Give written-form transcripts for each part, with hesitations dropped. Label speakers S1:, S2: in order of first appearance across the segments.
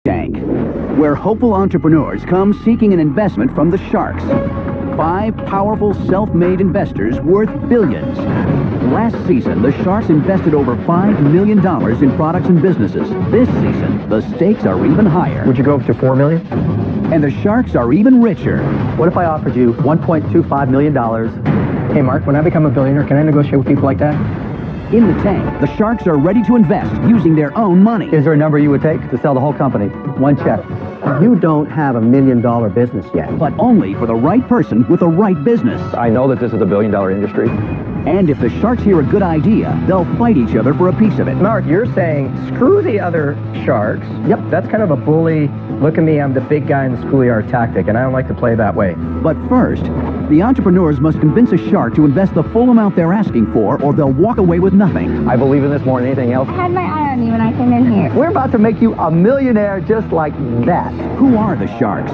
S1: Tank, where hopeful entrepreneurs come seeking an investment from the sharks. 5 powerful self-made investors worth billions. Last season, the sharks invested over $5 million in products and businesses. This season, the stakes are even higher.
S2: Would you go up to $4 million?
S1: And the sharks are even richer.
S2: What if I offered you $1.25 million? Hey, Mark, when I become a billionaire, can I negotiate with people like that?
S1: In the tank, the sharks are ready to invest using their own money.
S2: Is there a number you would take to sell the whole company? One check. You don't have $1 million business yet.
S1: But only for the right person with the right business.
S2: I know that this is a billion-dollar industry.
S1: And if the sharks hear a good idea, they'll fight each other for a piece of it.
S2: Mark, you're saying screw the other sharks. Yep, that's kind of a bully, look at me, I'm the big guy in the schoolyard tactic, and I don't like to play that way.
S1: But first, the entrepreneurs must convince a shark to invest the full amount they're asking for, or they'll walk away with nothing.
S2: I believe in this more than anything else.
S3: I had my eye on you when I came in here.
S2: We're about to make you a millionaire just like that.
S1: Who are the sharks?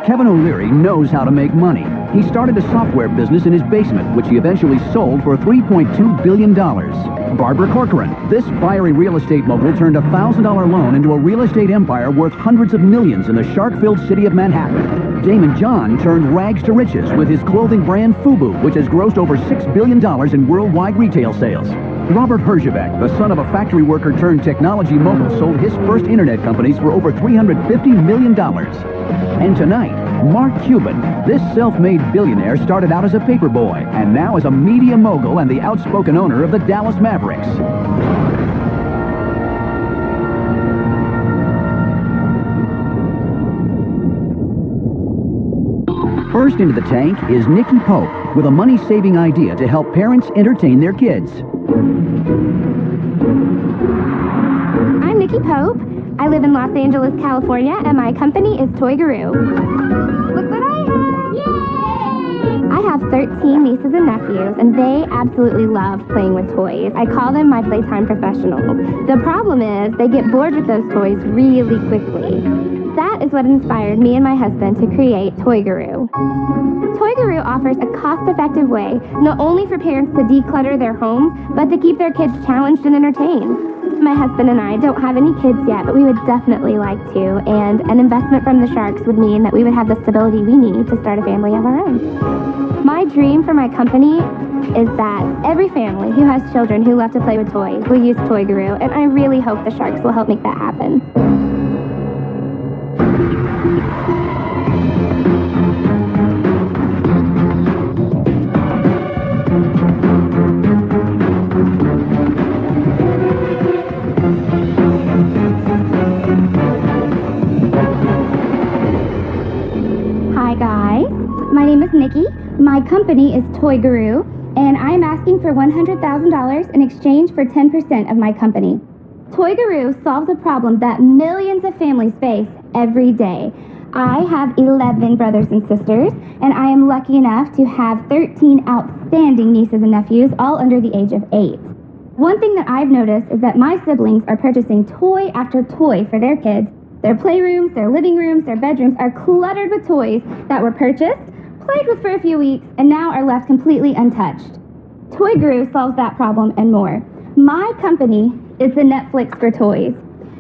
S1: Kevin O'Leary knows how to make money. He started a software business in his basement, which he eventually sold for $3.2 billion. Barbara Corcoran, this fiery real estate mogul, turned a $1,000 loan into a real estate empire worth hundreds of millions in the shark-filled city of Manhattan. Damon John turned rags to riches with his clothing brand FUBU, which has grossed over $6 billion in worldwide retail sales. Robert Herjavec, the son of a factory worker turned technology mogul, sold his first internet companies for over $350 million. And tonight, Mark Cuban, this self-made billionaire, started out as a paper boy and now is a media mogul and the outspoken owner of the Dallas Mavericks. First into the tank is Nikki Pope with a money-saving idea to help parents entertain their kids.
S3: I'm Nikki Pope. I live in Los Angeles, California, and my company is Toy Guru. Look what I have! Yay! I have 13 nieces and nephews, and they absolutely love playing with toys. I call them my playtime professionals. The problem is they get bored with those toys really quickly. That is what inspired me and my husband to create Toy Guru. Toy Guru offers a cost-effective way not only for parents to declutter their homes, but to keep their kids challenged and entertained. My husband and I don't have any kids yet, but we would definitely like to, and an investment from the sharks would mean that we would have the stability we need to start a family of our own. My dream for my company is that every family who has children who love to play with toys will use Toy Guru, and I really hope the sharks will help make that happen. Hi guys, my name is Nikki. My company is Toy Guru, and I'm asking for $100,000 in exchange for 10% of my company. Toy Guru solves a problem that millions of families face every day. I have 11 brothers and sisters, and I am lucky enough to have 13 outstanding nieces and nephews, all under the age of 8. One thing that I've noticed is that my siblings are purchasing toy after toy for their kids. Their playrooms, their living rooms, their bedrooms are cluttered with toys that were purchased, played with for a few weeks, and now are left completely untouched. Toy Guru solves that problem and more. My company is the Netflix for toys.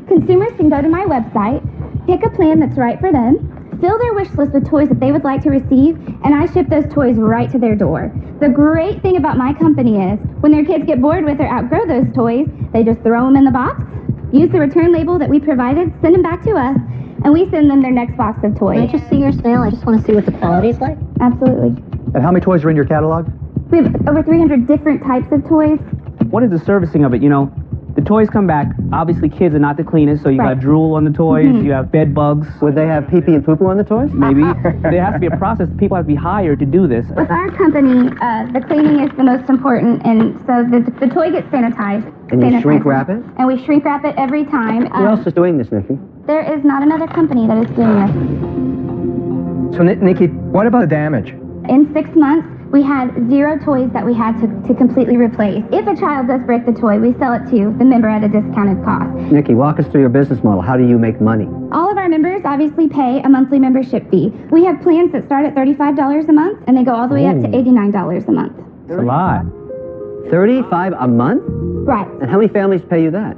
S3: Consumers can go to my website, pick a plan that's right for them, fill their wish list with toys that they would like to receive, and I ship those toys right to their door. The great thing about my company is, when their kids get bored with or outgrow those toys, they just throw them in the box, use the return label that we provided, send them back to us, and we send them their next box of toys.
S4: Can I just see your snail? I just want to see what the quality is like.
S3: Absolutely.
S2: And how many toys are in your catalog?
S3: We have over 300 different types of toys.
S5: What is the servicing of it? You know, the toys come back. Obviously, kids are not the cleanest, so you
S3: Right.
S5: got drool on the toys, you have bed bugs.
S2: Would they have pee-pee and poo-poo on the toys?
S5: Maybe. There has to be a process. People have to be hired to do this.
S3: With our company, the cleaning is the most important, and so the toy gets sanitized.
S2: And you shrink
S3: sanitized.
S2: wrap it?
S3: And we shrink wrap it every time.
S2: Who else is doing this, Nikki?
S3: There is not another company that is doing this.
S2: So, Nikki, what about the damage?
S3: In 6 months, we had 0 toys that we had to completely replace. If a child does break the toy, we sell it to the member at a discounted cost.
S2: Nikki, walk us through your business model. How do you make money?
S3: All of our members obviously pay a monthly membership fee. We have plans that start at $35 a month, and they go all the way up to $89 a month.
S5: It's a lot.
S2: $35 a month?
S3: Right.
S2: And how many families pay you that?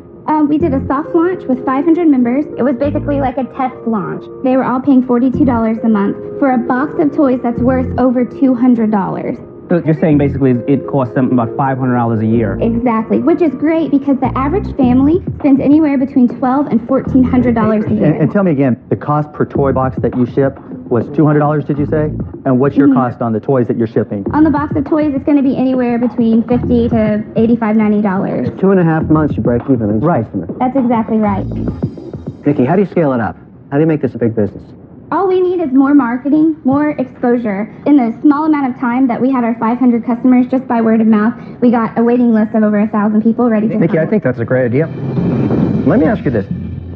S3: We did a soft launch with 500 members. It was basically like a test launch. They were all paying $42 a month for a box of toys that's worth over $200.
S5: So you're saying basically it costs them about $500 a year.
S3: Exactly, which is great because the average family spends anywhere between $1,200 and $1,400 a year.
S6: And tell me again, the cost per toy box that you ship was $200, did you say? And what's your cost on the toys that you're shipping?
S3: On the box of toys, it's going to be anywhere between $50 to $85, $90.
S7: 2.5 months you break even.
S6: Right.
S3: That's exactly right.
S7: Nikki, how do you scale it up? How do you make this a big business?
S3: All we need is more marketing, more exposure. In the small amount of time that we had our 500 customers, just by word of mouth, we got a waiting list of over 1,000 people ready to
S2: Nikki,
S3: sign
S2: I think that's a great idea. Let me ask you this.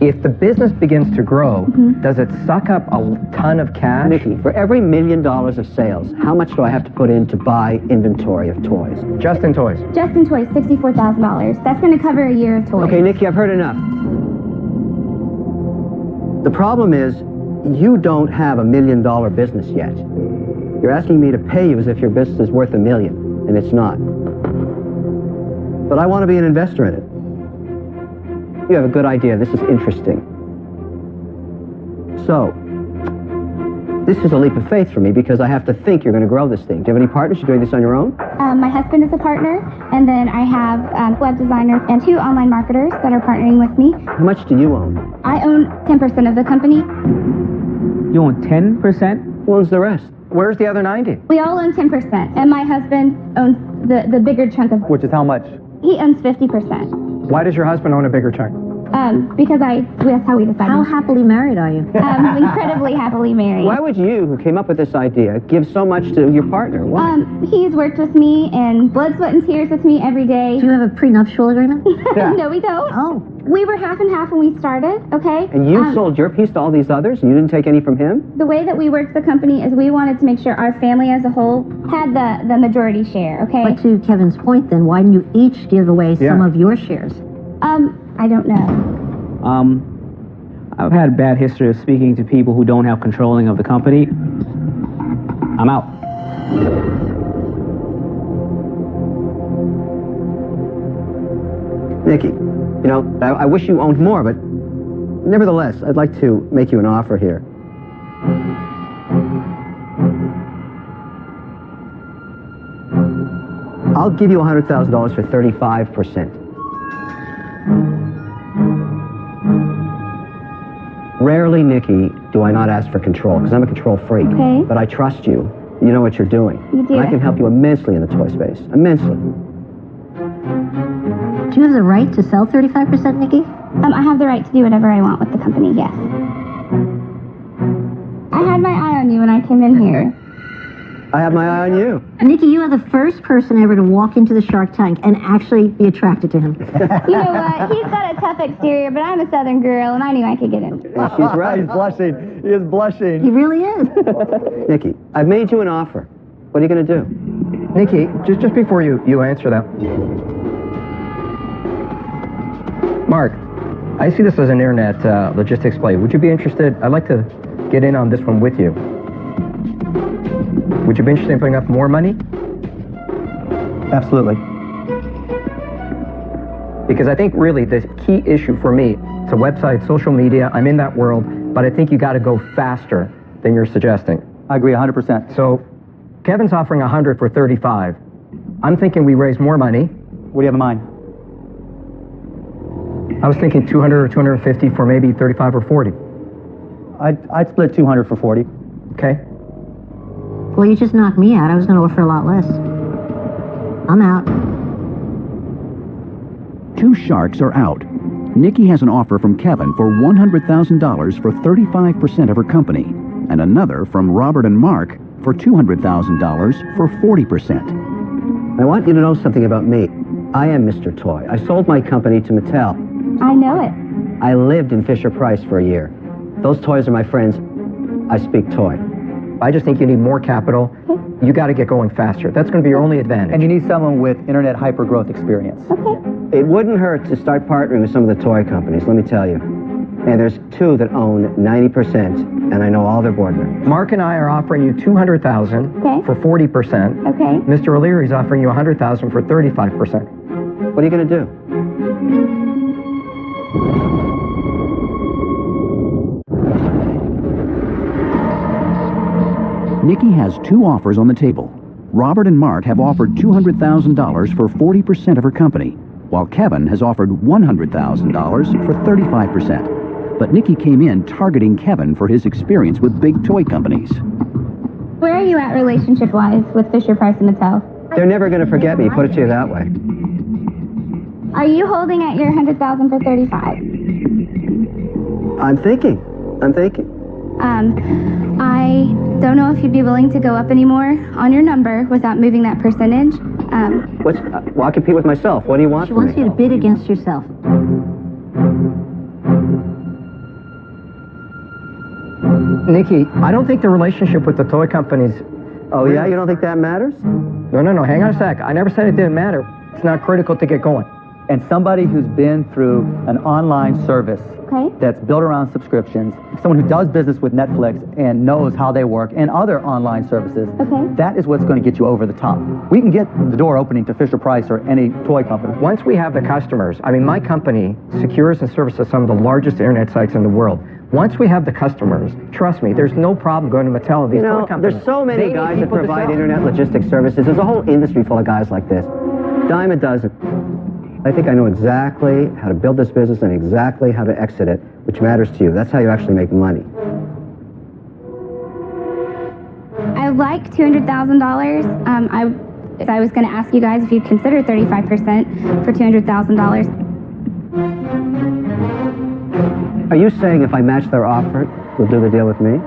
S2: If the business begins to grow, does it suck up a ton of cash?
S7: Nikki, for every $1 million of sales, how much do I have to put in to buy inventory of toys?
S2: Just in toys.
S3: Just in toys, $64,000. That's going to cover a year of toys.
S7: Okay, Nikki, I've heard enough. The problem is, you don't have $1 million business yet. You're asking me to pay you as if your business is worth $1 million, and it's not. But I want to be an investor in it. You have a good idea. This is interesting. So, this is a leap of faith for me because I have to think you're going to grow this thing. Do you have any partners? You're doing this on your own?
S3: My husband is a partner, and then I have a web designer and 2 online marketers that are partnering with me.
S7: How much do you own?
S3: I own 10% of the company.
S5: You own 10%?
S7: Who owns the rest?
S2: Where's the other 90?
S3: We all own 10%, and my husband owns the bigger chunk of.
S6: Which is how much?
S3: He owns 50%.
S2: Why does your husband own a bigger chunk?
S3: Because that's how we decided.
S4: How happily married are you?
S3: Incredibly happily married.
S7: Why would you, who came up with this idea, give so much to your partner? Why?
S3: He's worked with me and blood, sweat, and tears with me every day.
S4: Do you have a prenuptial agreement?
S3: No, we don't.
S4: Oh.
S3: We were half and half when we started, okay?
S7: And you sold your piece to all these others, and you didn't take any from him?
S3: The way that we worked the company is we wanted to make sure our family as a whole had the majority share, okay?
S4: But to Kevin's point then, why didn't you each give away some of your shares?
S3: I don't know.
S5: I've had a bad history of speaking to people who don't have controlling of the company. I'm out.
S7: Nikki, you know, I wish you owned more, but nevertheless, I'd like to make you an offer here. I'll give you $100,000 for 35%. Rarely, Nikki, do I not ask for control, because I'm a control freak.
S3: Okay.
S7: But I trust you. You know what you're doing.
S3: You do.
S7: And I can help you immensely in the toy space. Immensely.
S4: Do you have the right to sell 35%, Nikki?
S3: I have the right to do whatever I want with the company, yes. I had my eye on you when I came in here.
S7: I have my eye on you.
S4: Nikki, you are the first person ever to walk into the Shark Tank and actually be attracted to him.
S3: You know what? He's got a tough exterior, but I'm a Southern girl, and I knew I could get him.
S7: She's right.
S6: He's blushing. He is blushing.
S4: He really is.
S7: Nikki, I've made you an offer. What are you going to do?
S2: Nikki, just before you answer that. Mark, I see this as an internet logistics play. Would you be interested? I'd like to get in on this one with you. Would you be interested in putting up more money?
S6: Absolutely.
S2: Because I think really the key issue for me, it's a website, social media, I'm in that world, but I think you got to go faster than you're suggesting.
S6: I agree 100%.
S2: So Kevin's offering 100 for 35. I'm thinking we raise more money.
S6: What do you have in mind?
S2: I was thinking 200 or 250 for maybe 35 or 40.
S6: I'd split 200 for 40.
S2: Okay?
S4: Well, you just knocked me out. I was going to offer a lot less. I'm out.
S1: 2 sharks are out. Nikki has an offer from Kevin for $100,000 for 35% of her company, and another from Robert and Mark for $200,000 for 40%.
S7: I want you to know something about me. I am Mr. Toy. I sold my company to Mattel.
S3: I know it.
S7: I lived in Fisher-Price for a year. Those toys are my friends. I speak toy.
S2: I just think you need more capital. You got to get going faster. That's going to be your only advantage.
S6: And you need someone with internet hypergrowth experience.
S3: Okay.
S7: It wouldn't hurt to start partnering with some of the toy companies, let me tell you. And there's 2 that own 90%, and I know all their board members.
S2: Mark and I are offering you $200,000 for 40%.
S3: Okay.
S2: Mr. O'Leary's offering you $100,000 for 35%.
S7: What are you going to do?
S1: Nikki has two offers on the table. Robert and Mark have offered $200,000 for 40% of her company, while Kevin has offered $100,000 for 35%. But Nikki came in targeting Kevin for his experience with big toy companies.
S3: Where are you at relationship-wise with Fisher-Price and Mattel?
S7: They're never going to forget me, put it to you that way.
S3: Are you holding at your $100,000 for 35?
S7: I'm thinking.
S3: I don't know if you'd be willing to go up any more on your number without moving that percentage.
S7: Well, I'll compete with myself. What do you want
S4: She
S7: from
S4: wants
S7: me?
S4: you to bid against yourself.
S2: Nikki, I don't think the relationship with the toy companies...
S7: Oh, yeah? You don't think that matters?
S2: No, hang on a sec. I never said it didn't matter. It's not critical to get going.
S6: And somebody who's been through an online service
S3: Okay.
S6: that's built around subscriptions, someone who does business with Netflix and knows how they work, and other online services,
S3: Okay.
S6: that is what's going to get you over the top. We can get the door opening to Fisher-Price or any toy company.
S2: Once we have the customers, I mean, my company secures and services some of the largest internet sites in the world. Once we have the customers, trust me, there's no problem going to Mattel or these toy companies.
S7: There's so many
S2: They need
S7: guys that
S2: people to
S7: provide
S2: sell.
S7: internet logistics services. There's a whole industry full of guys like this. Dime a dozen. I think I know exactly how to build this business and exactly how to exit it, which matters to you. That's how you actually make money.
S3: I would like $200,000. If I was going to ask you guys if you'd consider 35% for $200,000.
S7: Are you saying if I match their offer, you'll do the deal with me?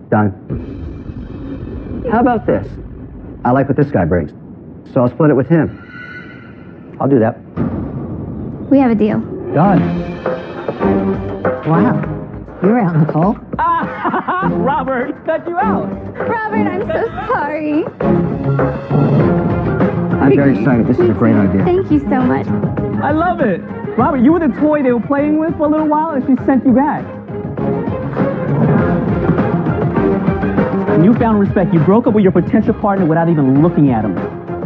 S7: Done. How about this? I like what this guy brings, so I'll split it with him.
S6: I'll do that.
S3: We have a deal.
S6: Done.
S4: Wow. You're out in the cold.
S5: Robert, he cut you out.
S3: Robert, I'm so sorry.
S7: I'm very excited. This is a great idea.
S3: Thank you so much.
S5: I love it. Robert, you were the toy they were playing with for a little while, and she sent you back. You found respect. You broke up with your potential partner without even looking at him.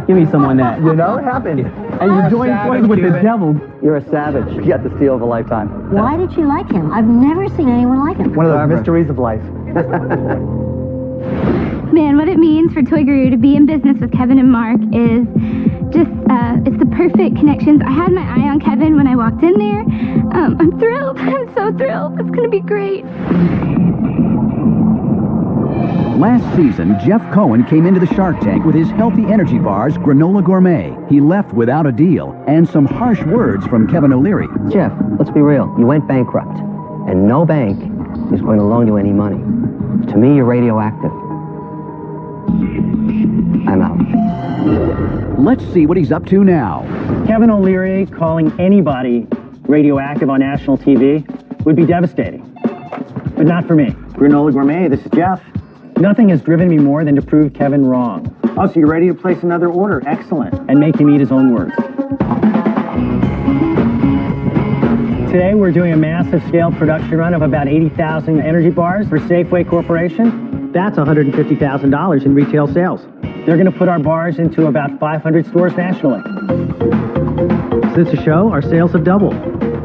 S5: Give me someone that.
S6: You know, it happened.
S5: And you joined forces with the devil.
S6: You're a savage. You got the steal of a lifetime.
S4: Why did she like him? I've never seen anyone like him.
S6: One of those mysteries of life.
S3: Man, what it means for Toy Guru to be in business with Kevin and Mark is just, it's the perfect connections. I had my eye on Kevin when I walked in there. I'm thrilled. I'm so thrilled. It's going to be great.
S1: Last season, Jeff Cohen came into the Shark Tank with his healthy energy bars, Granola Gourmet. He left without a deal, and some harsh words from Kevin O'Leary.
S7: Jeff, let's be real. You went bankrupt, and no bank is going to loan you any money. To me, you're radioactive. I'm out.
S1: Let's see what he's up to now.
S8: Kevin O'Leary calling anybody radioactive on national TV would be devastating. But not for me. Granola Gourmet, this is Jeff. Nothing has driven me more than to prove Kevin wrong. Oh, so you're ready to place another order. Excellent. And make him eat his own words. Today we're doing a massive scale production run of about 80,000 energy bars for Safeway Corporation. That's $150,000 in retail sales. They're going to put our bars into about 500 stores nationally. Since the show, our sales have doubled.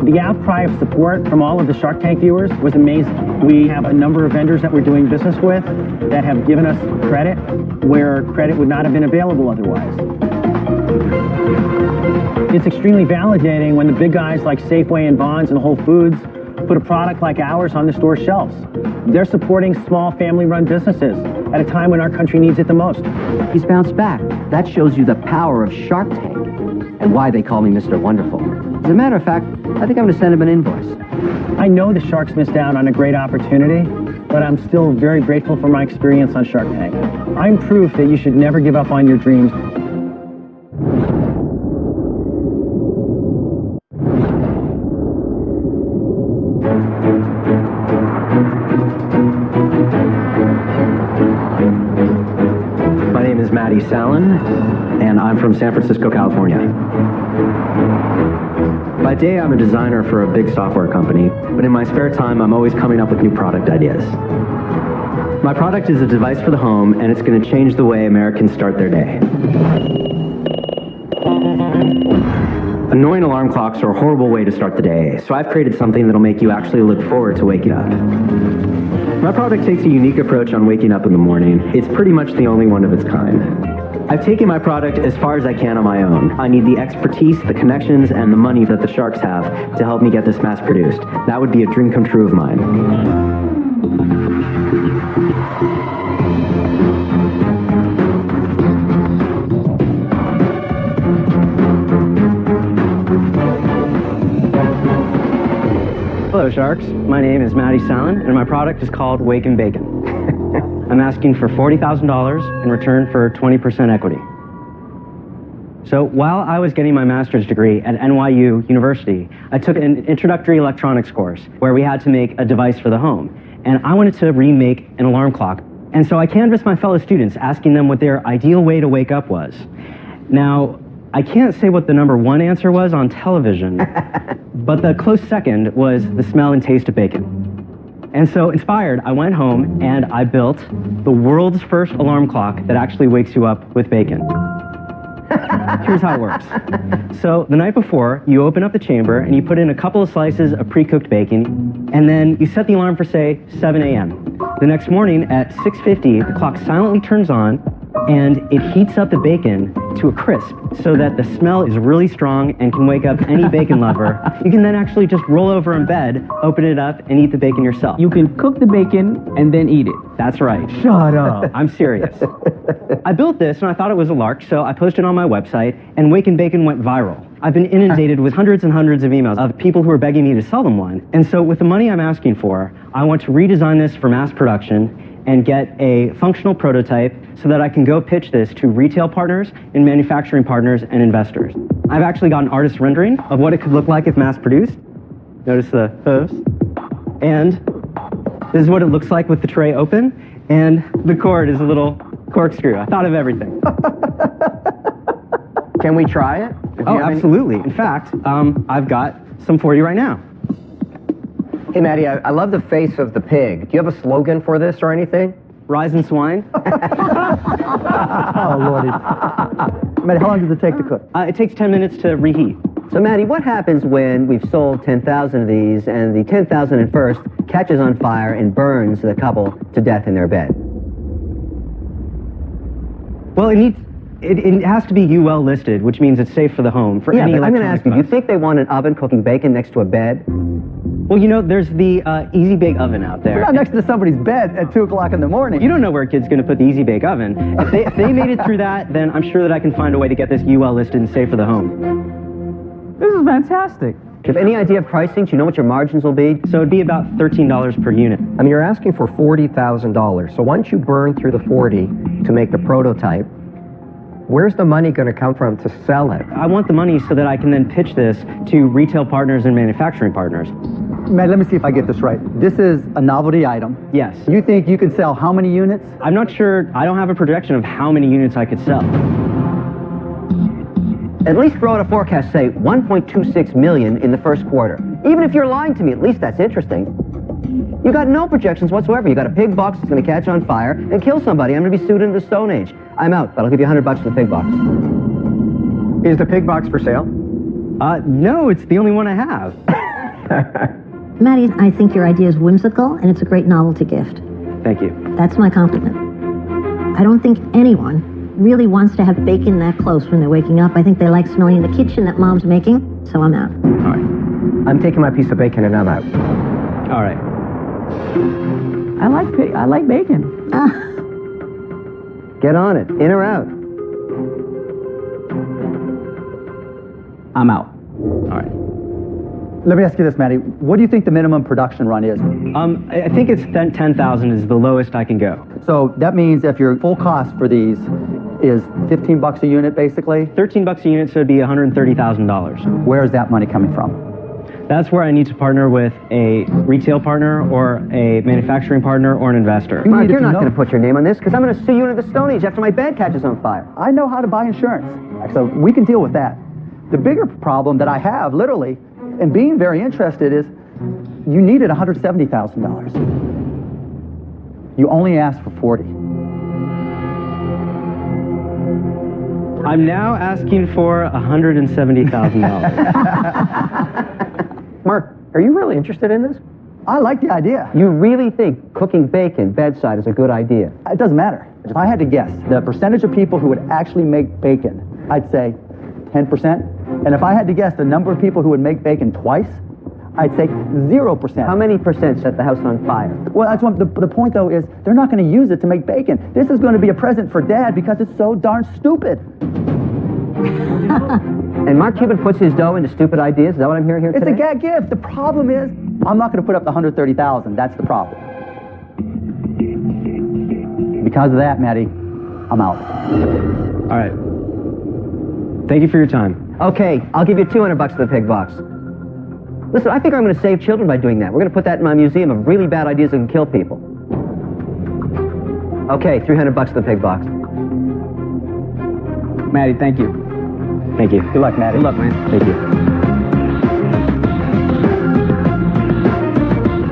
S8: The outcry of support from all of the Shark Tank viewers was amazing. We have a number of vendors that we're doing business with that have given us credit where credit would not have been available otherwise. It's extremely validating when the big guys like Safeway and Vons and Whole Foods put a product like ours on the store shelves. They're supporting small family-run businesses at a time when our country needs it the most.
S7: He's bounced back. That shows you the power of Shark Tank and why they call me Mr. Wonderful. As a matter of fact, I think I'm going to send him an invoice.
S8: I know the Sharks missed out on a great opportunity, but I'm still very grateful for my experience on Shark Tank. I'm proof that you should never give up on your dreams.
S9: My name is Matty Sallin, and I'm from San Francisco, California. By day, I'm a designer for a big software company, but in my spare time, I'm always coming up with new product ideas. My product is a device for the home, and it's going to change the way Americans start their day. Annoying alarm clocks are a horrible way to start the day, so I've created something that'll make you actually look forward to waking up. My product takes a unique approach on waking up in the morning. It's pretty much the only one of its kind. I've taken my product as far as I can on my own. I need the expertise, the connections, and the money that the Sharks have to help me get this mass produced. That would be a dream come true of mine.
S10: Hello, Sharks. My name is Matty Sallin, and my product is called Wake and Bacon. I'm asking for $40,000 in return for 20% equity. So while I was getting my master's degree at NYU University, I took an introductory electronics course where we had to make a device for the home. And I wanted to remake an alarm clock. And so I canvassed my fellow students, asking them what their ideal way to wake up was. Now, I can't say what the number one answer was on television, but the close second was the smell and taste of bacon. And so, inspired, I went home and I built the world's first alarm clock that actually wakes you up with bacon. Here's how it works. So, the night before, you open up the chamber and you put in a couple of slices of pre-cooked bacon, and then you set the alarm for, say, 7 a.m. The next morning at 6:50, the clock silently turns on, and it heats up the bacon to a crisp so that the smell is really strong and can wake up any bacon lover. You can then actually just roll over in bed, open it up, and eat the bacon yourself.
S5: You can cook the bacon and then eat it.
S10: That's right.
S5: Shut up.
S10: I'm serious. I built this and I thought it was a lark, so I posted it on my website, and Wake and Bacon went viral. I've been inundated with hundreds and hundreds of emails of people who are begging me to sell them one. And so with the money I'm asking for, I want to redesign this for mass production and get a functional prototype so that I can go pitch this to retail partners and manufacturing partners and investors. I've actually got an artist rendering of what it could look like if mass produced. Notice the hooves. And this is what it looks like with the tray open, and the cord is a little corkscrew. I thought of everything.
S2: Can we try it?
S10: Oh, absolutely. In fact, I've got some for you right now.
S2: Hey, Matty, I love the face of the pig. Do you have a slogan for this or anything?
S10: Rise and swine.
S6: Oh, Lordy. Matty, how long does it take to cook?
S10: It takes 10 minutes to reheat.
S7: So, Matty, what happens when we've sold 10,000 of these and the 10,001st catches on fire and burns the couple to death in their bed?
S10: Well, it has to be UL listed, which means it's safe for the home. For any
S7: but I'm going to ask you, do you
S10: device.
S7: think they want an oven cooking bacon next to a bed?
S10: Well, you know, there's the Easy Bake Oven out there.
S6: You're not next to somebody's bed at 2 o'clock in the morning.
S10: You don't know where a kid's going to put the Easy Bake Oven. If they made it through that, then I'm sure that I can find a way to get this UL listed and safe for the home.
S5: This is fantastic.
S7: Do you have any idea of pricing? Do you know what your margins will be?
S10: So it'd be about $13 per unit.
S2: I mean, you're asking for $40,000. So once you burn through the 40 to make the prototype, where's the money going to come from to sell it?
S10: I want the money so that I can then pitch this to retail partners and manufacturing partners.
S6: Matt, let me see if I get this right. This is a novelty item.
S10: Yes.
S6: You think you can sell how many units?
S10: I'm not sure. I don't have a projection of how many units I could sell.
S7: At least throw out a forecast, say 1.26 million in the first quarter. Even if you're lying to me, at least that's interesting. You got no projections whatsoever. You got a pig box that's going to catch on fire and kill somebody. I'm going to be sued into the Stone Age. I'm out, but I'll give you $100 for the pig box.
S2: Is the pig box for sale?
S10: No, it's the only one I have.
S4: Matty, I think your idea is whimsical, and it's a great novelty gift.
S10: Thank you.
S4: That's my compliment. I don't think anyone really wants to have bacon that close when they're waking up. I think they like smelling in the kitchen that Mom's making, so I'm out.
S10: All right.
S2: I'm taking my piece of bacon and I'm out.
S10: All right.
S5: I like bacon.
S7: Get on it. In or out?
S5: I'm out.
S10: All right.
S6: Let me ask you this, Matty. What do you think the minimum production run is?
S10: I think it's 10,000 is the lowest I can go.
S6: So that means if your full cost for these is $15 a unit, basically,
S10: $13 a unit, so it'd be $130,000.
S6: where is that money coming from?
S10: That's where I need to partner with a retail partner or a manufacturing partner or an investor.
S7: Mark, you're not going to put your name on this because I'm going to sue you into the Stone Age after my bed catches on fire.
S6: I know how to buy insurance, so we can deal with that. The bigger problem that I have, literally, and being very interested is you needed $170,000. You only asked for 40.
S10: I'm now asking for $170,000.
S2: Mark, are you really interested in this?
S6: I like the idea.
S7: You really think cooking bacon bedside is a good idea?
S6: It doesn't matter. If I had to guess, the percentage of people who would actually make bacon, I'd say 10%. And if I had to guess the number of people who would make bacon twice, I'd say 0%.
S7: How many percent set the house on fire?
S6: Well, that's what the point, though, is they're not going to use it to make bacon. This is going to be a present for Dad because it's so darn stupid.
S7: And Mark Cuban puts his dough into stupid ideas? Is that what I'm hearing here today?
S6: It's a gag gift. The problem is, I'm not going to put up the $130,000. That's the problem. Because of that, Maddie, I'm out.
S10: All right. Thank you for your time.
S7: Okay, I'll give you $200 for the pig box. Listen, I think I'm going to save children by doing that. We're going to put that in my museum of really bad ideas that can kill people. Okay, $300 for the pig box.
S5: Maddie, thank you.
S10: Thank you.
S6: Good luck, Maddie.
S5: Good luck, man.
S10: Thank you.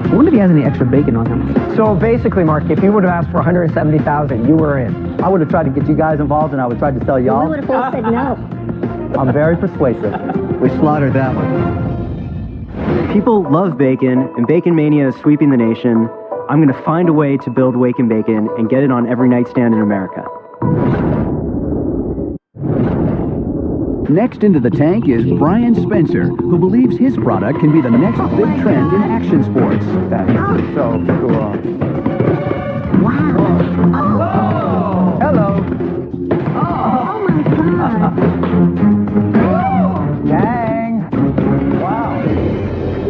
S5: I wonder if he has any extra bacon on him.
S2: So basically, Mark, if you would have asked for $170,000, you were in.
S6: I would have tried to get you guys involved, and I would have tried to sell y'all.
S4: We would have both said no.
S6: I'm very persuasive.
S7: We slaughtered that one.
S9: People love bacon, and bacon mania is sweeping the nation. I'm going to find a way to build Wake and Bacon and get it on every nightstand in America.
S1: Next into the tank is Brian Spencer, who believes his product can be the next big trend in action sports.
S6: That is so cool.
S4: Wow.
S6: Oh. Hello.
S4: Oh my God.
S6: Dang. Wow.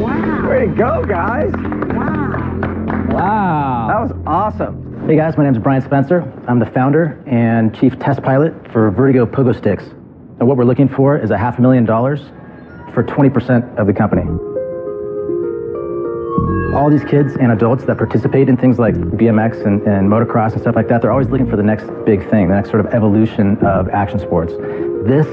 S4: Wow.
S6: Way to go, guys.
S4: Wow.
S5: Wow.
S6: That was awesome.
S11: Hey guys, my name is Brian Spencer. I'm the founder and chief test pilot for Vertigo Pogo Sticks. And what we're looking for is $500,000 for 20% of the company. All these kids and adults that participate in things like BMX and motocross and stuff like that, they're always looking for the next big thing, the next sort of evolution of action sports. This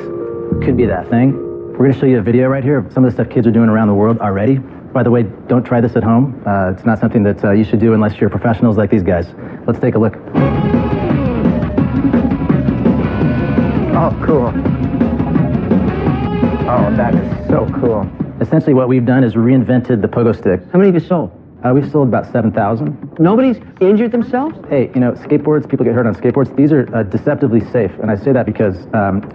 S11: could be that thing. We're going to show you a video right here of some of the stuff kids are doing around the world already. By the way, don't try this at home. It's not something that you should do unless you're professionals like these guys. Let's take a look.
S2: Oh, cool. Oh, that is so cool.
S11: Essentially what we've done is reinvented the pogo stick.
S7: How many have you sold?
S11: We've sold about 7,000.
S7: Nobody's injured themselves?
S11: Hey, you know, skateboards, people get hurt on skateboards. These are deceptively safe. And I say that because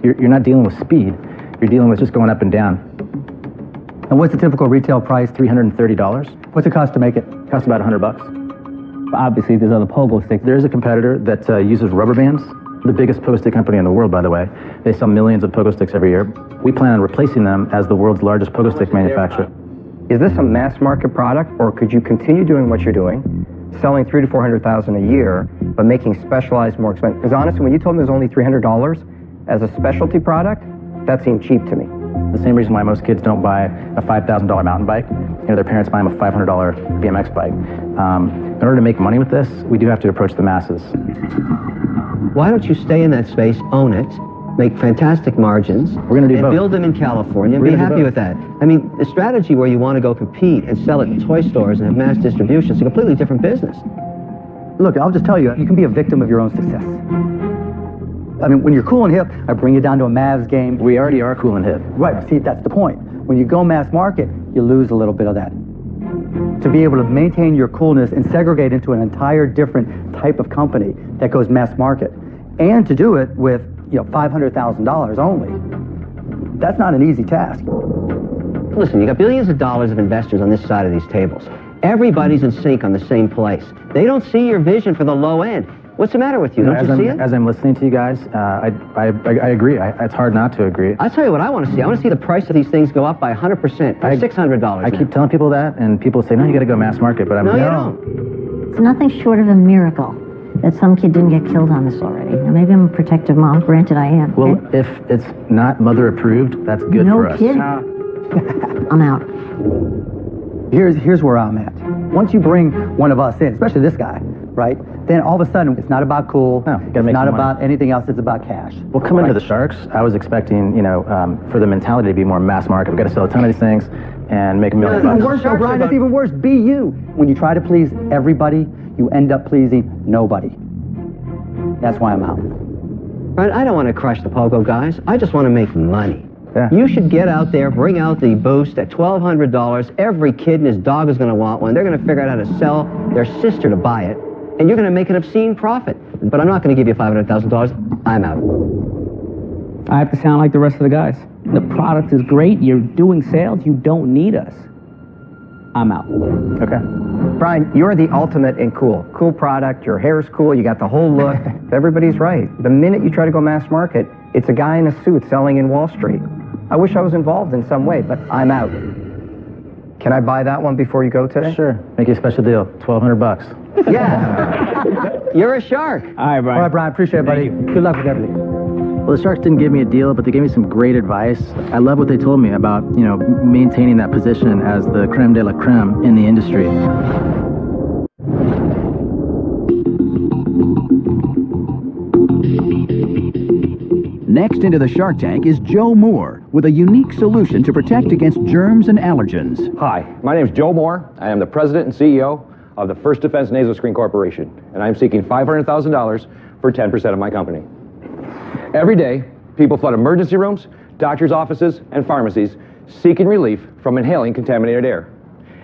S11: you're not dealing with speed. You're dealing with just going up and down.
S6: And what's the typical retail price?
S11: $330.
S6: What's it cost to make it?
S11: Costs about $100.
S5: But obviously, there's other pogo sticks.
S11: There's a competitor that uses rubber bands. The biggest pogo stick company in the world, by the way. They sell millions of pogo sticks every year. We plan on replacing them as the world's largest pogo stick manufacturer.
S2: Is this a mass market product, or could you continue doing what you're doing, selling $300,000 to $400,000 a year, but making specialized more expensive? Because honestly, when you told me it was only $300 as a specialty product, that seemed cheap to me.
S11: The same reason why most kids don't buy a $5,000 mountain bike. You know, their parents buy them a $500 BMX bike. In order to make money with this, we do have to approach the masses.
S7: Why don't you stay in that space, own it, make fantastic margins,
S11: We're going to do
S7: and
S11: both.
S7: build them in California, and
S11: We're
S7: be
S11: gonna do
S7: happy
S11: both.
S7: with that? I mean, the strategy where you want to go compete and sell it in toy stores and have mass distribution is a completely different business.
S6: Look, I'll just tell you, you can be a victim of your own success. I mean, when you're cool and hip, I bring you down to a Mavs game.
S11: We already are cool and hip.
S6: Right, see, that's the point. When you go mass market, you lose a little bit of that. To be able to maintain your coolness and segregate into an entire different type of company that goes mass market, and to do it with, you know, $500,000 only, that's not an easy task.
S7: Listen, you got billions of dollars of investors on this side of these tables. Everybody's in sync on the same place. They don't see your vision for the low end. What's the matter with you? Don't you see it?
S11: As I'm listening to you guys, I agree. It's hard not to agree.
S7: I'll tell you what I want to see. I want to see the price of these things go up by 100%, by $600.
S11: I keep telling people that, and people say, no, you got to go mass market, but I'm
S7: No,
S11: like,
S7: you don't.
S4: It's nothing short of a miracle that some kid didn't get killed on this already. Now, maybe I'm a protective mom. Granted, I am.
S11: Well,
S4: Okay?
S11: if it's not mother approved, that's good
S4: No
S11: for us.
S4: kidding. I'm out.
S6: Here's where I'm at. Once you bring one of us in, especially this guy, right, then all of a sudden it's not about cool,
S11: No, you gotta
S6: it's
S11: make
S6: not
S11: some money.
S6: about anything else, it's about cash.
S11: Well, coming to the Sharks, I was expecting, for the mentality to be more mass market. We've got to sell a ton of these things and make $1 million
S6: It's even
S11: bucks.
S6: worse, O'Brien, it's even worse. Be you. When you try to please everybody, you end up pleasing nobody. That's why I'm out.
S7: Right? I don't want to crush the Pogo guys. I just want to make money.
S11: Yeah.
S7: You should get out there, bring out the Boost at $1,200. Every kid and his dog is going to want one. They're going to figure out how to sell their sister to buy it, and you're going to make an obscene profit. But I'm not going to give you $500,000. I'm out.
S5: I have to sound like the rest of the guys. The product is great. You're doing sales. You don't need us. I'm out.
S2: Okay. Brian, you're the ultimate in cool. Cool product, your hair's cool, you got the whole look. Everybody's right. The minute you try to go mass market, it's a guy in a suit selling in Wall Street. I wish I was involved in some way, but I'm out. Can I buy that one before you go today?
S11: Sure. Make you a special deal. $1,200.
S7: Yeah. You're a shark.
S5: All right, Brian.
S6: All right, Brian, appreciate it, buddy. Good luck with everything.
S11: Well, the Sharks didn't give me a deal, but they gave me some great advice. I love what they told me about, maintaining that position as the creme de la creme in the industry.
S1: Next into the Shark Tank is Joe Moore with a unique solution to protect against germs and allergens.
S12: Hi, my name is Joe Moore. I am the president and CEO of the First Defense Nasal Screen Corporation, and I'm seeking $500,000 for 10% of my company. Every day, people flood emergency rooms, doctors' offices, and pharmacies seeking relief from inhaling contaminated air.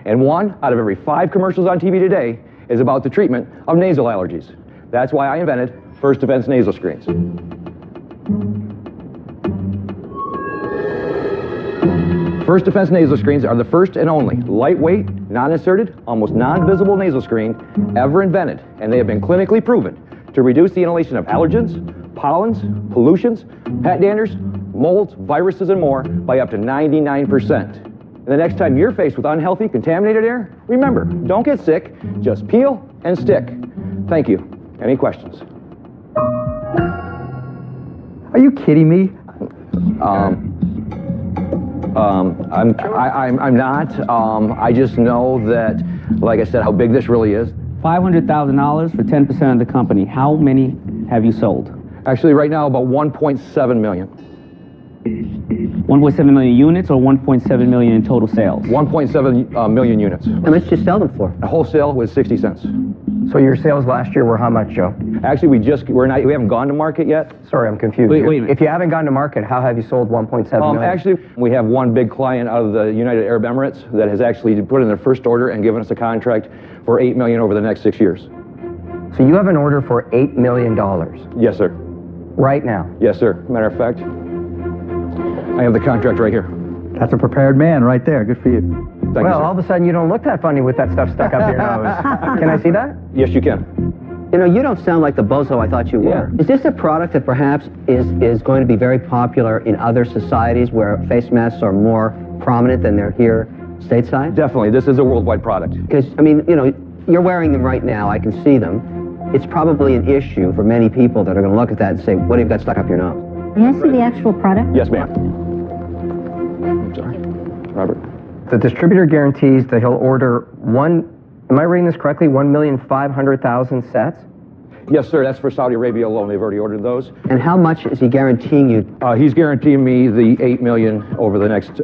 S12: And 1 out of every 5 commercials on TV today is about the treatment of nasal allergies. That's why I invented First Defense Nasal Screens. First Defense Nasal Screens are the first and only lightweight, non-inserted, almost non-visible nasal screen ever invented, and they have been clinically proven to reduce the inhalation of allergens, pollens, pollutions, pet danders, molds, viruses, and more by up to 99%. And the next time you're faced with unhealthy, contaminated air, remember, don't get sick, just peel and stick. Thank you. Any questions?
S6: Are you kidding me?
S12: I'm not. I just know that, like I said, how big this really is.
S5: $500,000 for 10% of the company. How many have you sold?
S12: Actually, right now, about 1.7 million.
S5: 1.7 million units or 1.7 million in total sales?
S12: 1.7 million units.
S7: How much did you sell them for?
S12: A wholesale was 60 cents.
S2: So your sales last year were how much, Joe?
S12: Actually, we haven't gone to market yet.
S2: Sorry, I'm confused.
S5: Wait a minute.
S2: If you haven't gone to market, how have you sold 1.7 million?
S12: Actually, we have one big client out of the United Arab Emirates that has actually put in their first order and given us a contract for $8 million over the next 6 years.
S2: So you have an order for $8 million?
S12: Yes, sir.
S2: Right now?
S12: Yes, sir. Matter of fact, I have the contract right here.
S6: That's a prepared man right there. Good for you.
S12: Thank you, sir.
S2: All of a sudden you don't look that funny with that stuff stuck up your nose. Can I see that?
S12: Yes, you can.
S7: You don't sound like the bozo I thought you were.
S12: Yeah.
S7: Is this a product that perhaps is going to be very popular in other societies where face masks are more prominent than they're here stateside?
S12: Definitely. This is a worldwide product.
S7: Because, you're wearing them right now. I can see them. It's probably an issue for many people that are going to look at that and say, what have you got stuck up your nose?
S4: May I see the actual product?
S12: Yes, ma'am. I'm sorry. Robert.
S2: The distributor guarantees that he'll order am I reading this correctly, 1,500,000 sets?
S12: Yes, sir. That's for Saudi Arabia alone. They've already ordered those.
S7: And how much is he guaranteeing you?
S12: He's guaranteeing me the $8 million over the next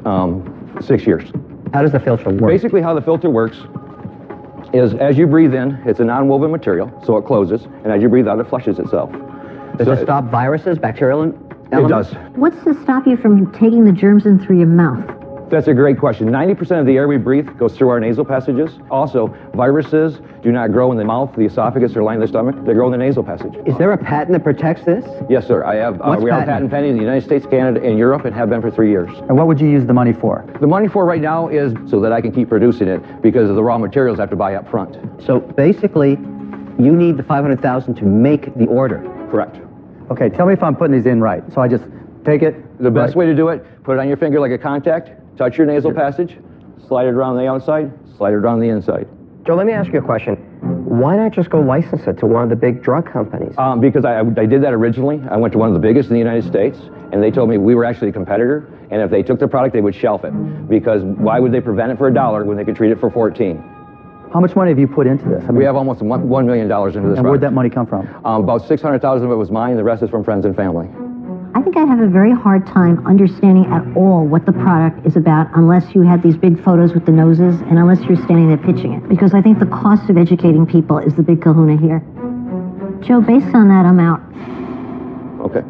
S12: 6 years.
S7: How does the filter work?
S12: Basically, how the filter works is as you breathe in, it's a non-woven material, so it closes, and as you breathe out, it flushes itself.
S7: Does it stop viruses, bacterial elements?
S12: It does.
S4: What's to stop you from taking the germs in through your mouth?
S12: That's a great question. 90% of the air we breathe goes through our nasal passages. Also, viruses do not grow in the mouth, the esophagus, or lining the stomach. They grow in the nasal passage.
S7: Is there a patent that protects this?
S12: Yes, sir. I have. We are patent pending in the United States, Canada, and Europe, and have been for 3 years.
S6: And what would you use the money for?
S12: The money for right now is so that I can keep producing it because of the raw materials I have to buy up front.
S7: So basically, you need the $500,000 to make the order.
S12: Correct.
S6: Okay, tell me if I'm putting these in right. So I just take it?
S12: The best way to do it, put it on your finger like a contact, touch your nasal passage, slide it around the outside, slide it around the inside.
S2: Joe, let me ask you a question. Why not just go license it to one of the big drug companies?
S12: Because I did that originally. I went to one of the biggest in the United States, and they told me we were actually a competitor, and if they took the product, they would shelf it. Because why would they prevent it for $1 when they could treat it for 14?
S6: How much money have you put into this?
S12: We have almost $1 million into this product.
S6: And where'd that money come from?
S12: About $600,000 of it was mine, the rest is from friends and family.
S4: I think I'd have a very hard time understanding at all what the product is about unless you had these big photos with the noses and unless you're standing there pitching it. Because I think the cost of educating people is the big kahuna here. Joe, based on that, I'm out.
S12: Okay.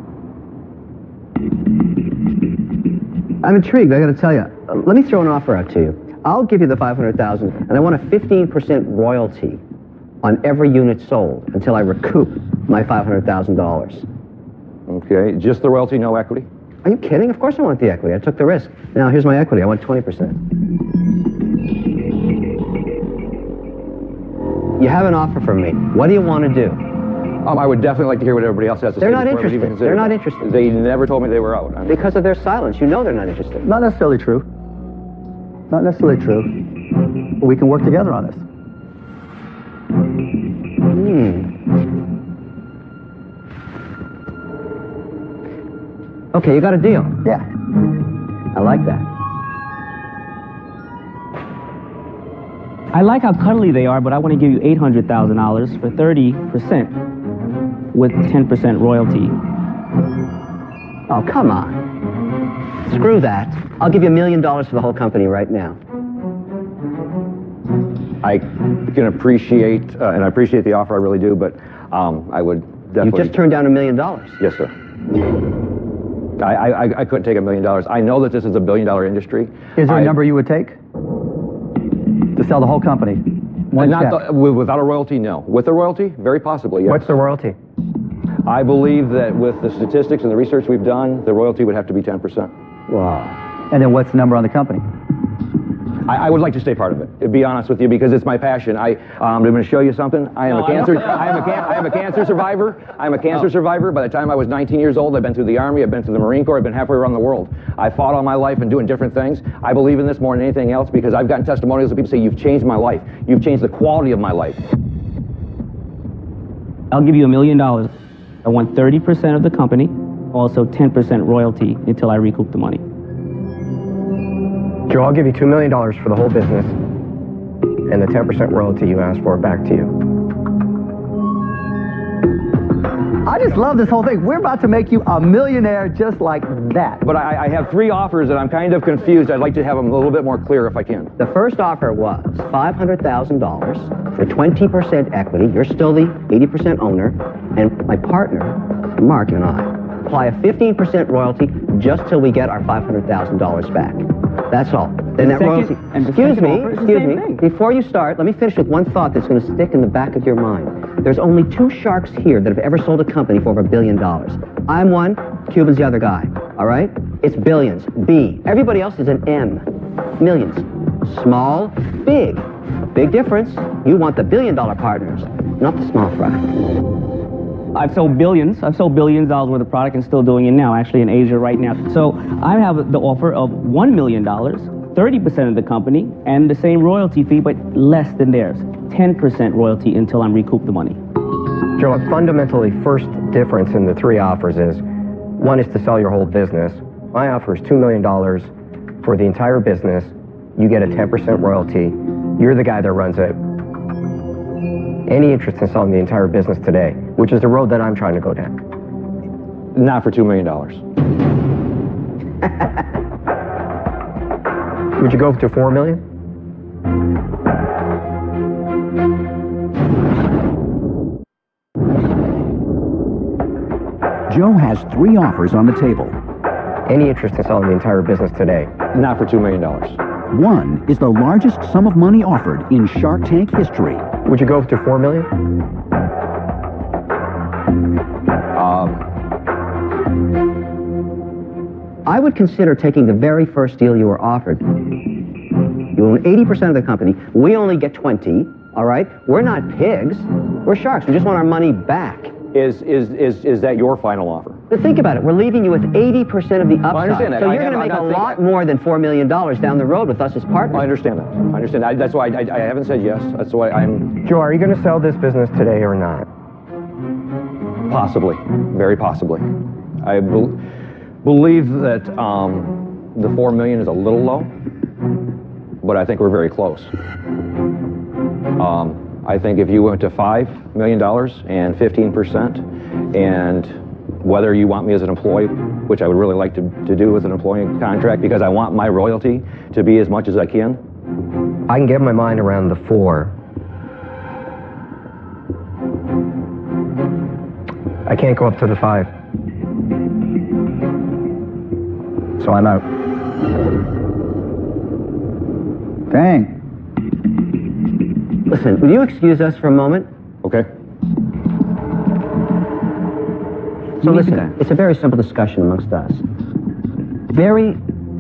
S7: I'm intrigued, I gotta tell you. Let me throw an offer out to you. I'll give you the $500,000, and I want a 15% royalty on every unit sold until I recoup my $500,000.
S12: Okay, just the royalty, no equity?
S7: Are you kidding? Of course I want the equity. I took the risk. Now, here's my equity. I want 20%. You have an offer from me. What do you want to do?
S12: I would definitely like to hear what everybody else has to say.
S7: They're not interested. They're not interested.
S12: They never told me they were out.
S7: Because of their silence. You know they're not interested.
S6: Not necessarily true. Not necessarily true. But we can work together on this.
S7: Okay, you got a deal.
S6: Yeah.
S7: I like that.
S5: I like how cuddly they are, but I want to give you $800,000 for 30% with 10% royalty.
S7: Oh, come on. Screw that. I'll give you $1 million for the whole company right now.
S12: I can appreciate, and I appreciate the offer, I really do, but I would definitely...
S7: You just turned down $1 million.
S12: Yes, sir. I couldn't take $1 million. I know that this is a billion-dollar industry.
S6: Is there a number you would take to sell the whole company?
S12: Without a royalty, no. With a royalty, very possibly, yes.
S2: What's the royalty?
S12: I believe that with the statistics and the research we've done, the royalty would have to be 10%.
S6: Wow. And then what's the number on the company?
S12: I would like to stay part of it, to be honest with you, because it's my passion. I'm going to show you something. I am a cancer survivor. I'm a cancer survivor. By the time I was 19 years old, I've been through the Army, I've been through the Marine Corps, I've been halfway around the world. I fought all my life and doing different things. I believe in this more than anything else because I've gotten testimonials of people say, you've changed my life. You've changed the quality of my life.
S5: I'll give you $1 million. I want 30% of the company, also 10% royalty until I recoup the money.
S2: Joe, I'll give you $2 million for the whole business and the 10% royalty you asked for back to you.
S6: I just love this whole thing. We're about to make you a millionaire just like that.
S12: But I have 3 offers and I'm kind of confused. I'd like to have them a little bit more clear if I can.
S7: The first offer was $500,000 for 20% equity. You're still the 80% owner. And my partner, Mark, and I apply a 15% royalty just till we get our $500,000 back. That's all. Then that royalty... Excuse me. Before you start, let me finish with one thought that's going to stick in the back of your mind. There's only 2 sharks here that have ever sold a company for over $1 billion. I'm one, Cuban's the other guy. All right? It's billions. B. Everybody else is an M. Millions. Small, big. Big difference. You want the billion-dollar partners, not the small fry.
S5: I've sold billions dollars worth of product and still doing it now, actually in Asia right now. So I have the offer of $1 million, 30% of the company, and the same royalty fee, but less than theirs. 10% royalty until I'm recouped the money.
S2: Joe, fundamentally, first difference in the 3 offers is, one is to sell your whole business. My offer is $2 million for the entire business. You get a 10% royalty. You're the guy that runs it. Any interest in selling the entire business today, which is the road that I'm trying to go down?
S12: Not for $2 million.
S2: Would you go to $4 million?
S1: Joe has 3 offers on the table.
S2: Any interest in selling the entire business today?
S12: Not for $2 million.
S1: One is the largest sum of money offered in Shark Tank history.
S2: Would you go to $4 million?
S7: I would consider taking the very first deal you were offered. You own 80% of the company. We only get 20, all right? We're not pigs. We're sharks. We just want our money back.
S12: Is that your final offer?
S7: But think about it. We're leaving you with 80% of the upside.
S12: I understand that.
S7: So you're going to make a lot more than $4 million down the road with us as partners.
S12: I understand that. I understand that. That's why I haven't said yes. That's why I'm...
S2: Joe, are you going to sell this business today or not?
S12: Possibly. Very possibly. I believe that the $4 million is a little low, but I think we're very close. I think if you went to $5 million and 15%, and whether you want me as an employee, which I would really like to do with an employee contract, because I want my royalty to be as much as I can.
S2: I can get my mind around the 4. I can't go up to the 5.
S11: So I'm out.
S6: Dang.
S7: Listen, will you excuse us for a moment?
S12: Okay.
S7: So listen, it's a very simple discussion amongst us. Very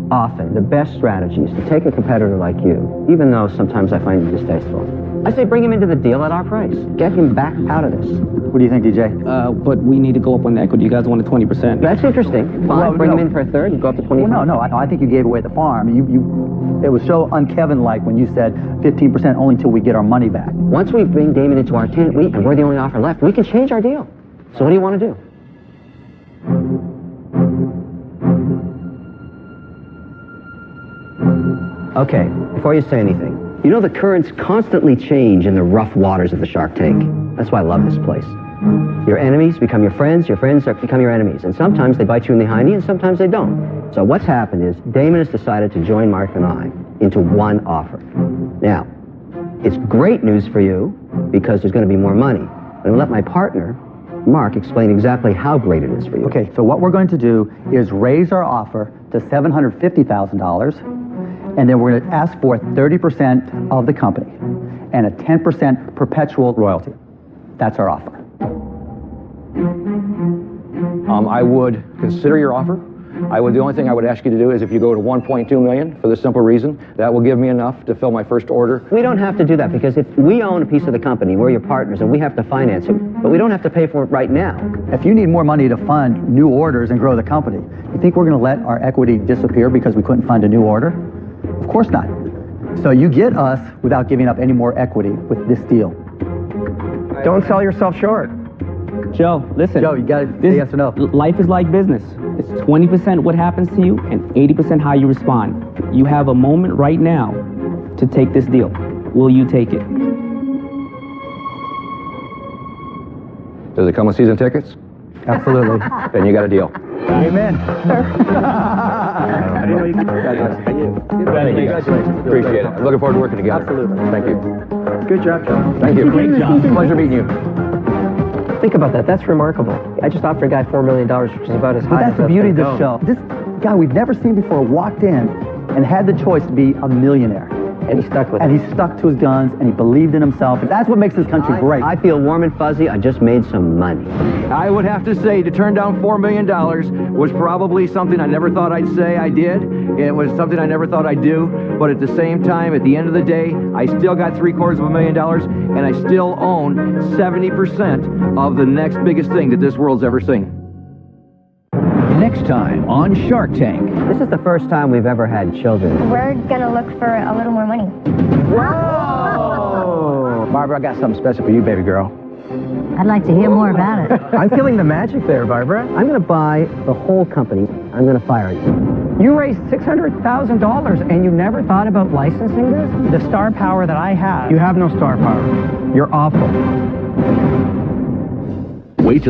S7: often, the best strategy is to take a competitor like you, even though sometimes I find you distasteful. I say bring him into the deal at our price. Get him back out of this.
S6: What do you think, DJ?
S5: But we need to go up on the equity. You guys wanted 20%.
S7: That's interesting. Fine,
S6: Well,
S7: bring
S6: no.
S7: him in for a third and go up to 25.
S6: Well, no, I think you gave away the farm. It was so un-Kevin-like when you said 15% only until we get our money back.
S7: Once we bring Damon into our tent, and we're the only offer left, we can change our deal. So what do you want to do? Okay, before you say anything, you know the currents constantly change in the rough waters of the Shark Tank. That's why I love this place. Your enemies become your friends become your enemies, and sometimes they bite you in the hiney, and sometimes they don't. So what's happened is Damon has decided to join Mark and I into one offer. Now, it's great news for you because there's going to be more money. But I'll let my partner, Mark, explain exactly how great it is for you.
S6: Okay, so what we're going to do is raise our offer to $750,000, and then we're going to ask for 30% of the company and a 10% perpetual royalty. That's our offer.
S12: I would consider your offer. The only thing I would ask you to do is if you go to 1.2 million, for the simple reason, that will give me enough to fill my first order.
S7: We don't have to do that because if we own a piece of the company, we're your partners and we have to finance it, but we don't have to pay for it right now.
S6: If you need more money to fund new orders and grow the company, you think we're going to let our equity disappear because we couldn't fund a new order? Of course not. So you get us without giving up any more equity with this deal.
S2: Don't sell yourself short.
S5: Joe, listen.
S6: Joe, you got to say yes or no.
S5: Life is like business. It's 20% what happens to you and 80% how you respond. You have a moment right now to take this deal. Will you take it?
S12: Does it come with season tickets?
S6: Absolutely.
S12: Then you got a deal.
S6: Amen.
S12: Thank you. Appreciate it. I'm looking forward to working together.
S6: Absolutely.
S12: Thank you.
S6: Good job, Joe.
S12: Thank you. Great job. Pleasure meeting you.
S2: Think about that. That's remarkable. I just offered a guy $4 million, which is about as
S6: But
S2: high
S6: that's
S2: as
S6: the
S2: that's
S6: beauty of
S2: gonna
S6: this
S2: go.
S6: show. This guy we've never seen before walked in and had the choice to be a millionaire.
S2: And he stuck with it.
S6: And he stuck to his guns, and he believed in himself. And that's what makes this country great.
S7: I feel warm and fuzzy. I just made some money.
S12: I would have to say to turn down $4 million was probably something I never thought I'd say I did. It was something I never thought I'd do. But at the same time, at the end of the day, I still got $750,000, and I still own 70% of the next biggest thing that this world's ever seen.
S1: Next time on Shark Tank.
S7: This is the first time we've ever had children.
S3: We're gonna look for a little more money.
S11: Whoa! Barbara, I got something special for you, baby girl.
S4: I'd like to hear more about it.
S2: I'm feeling the magic there, Barbara.
S7: I'm going to buy the whole company. I'm going to fire you.
S2: You raised $600,000 and you never thought about licensing this?
S8: The star power that I have.
S2: You have no star power. You're awful.
S1: Wait till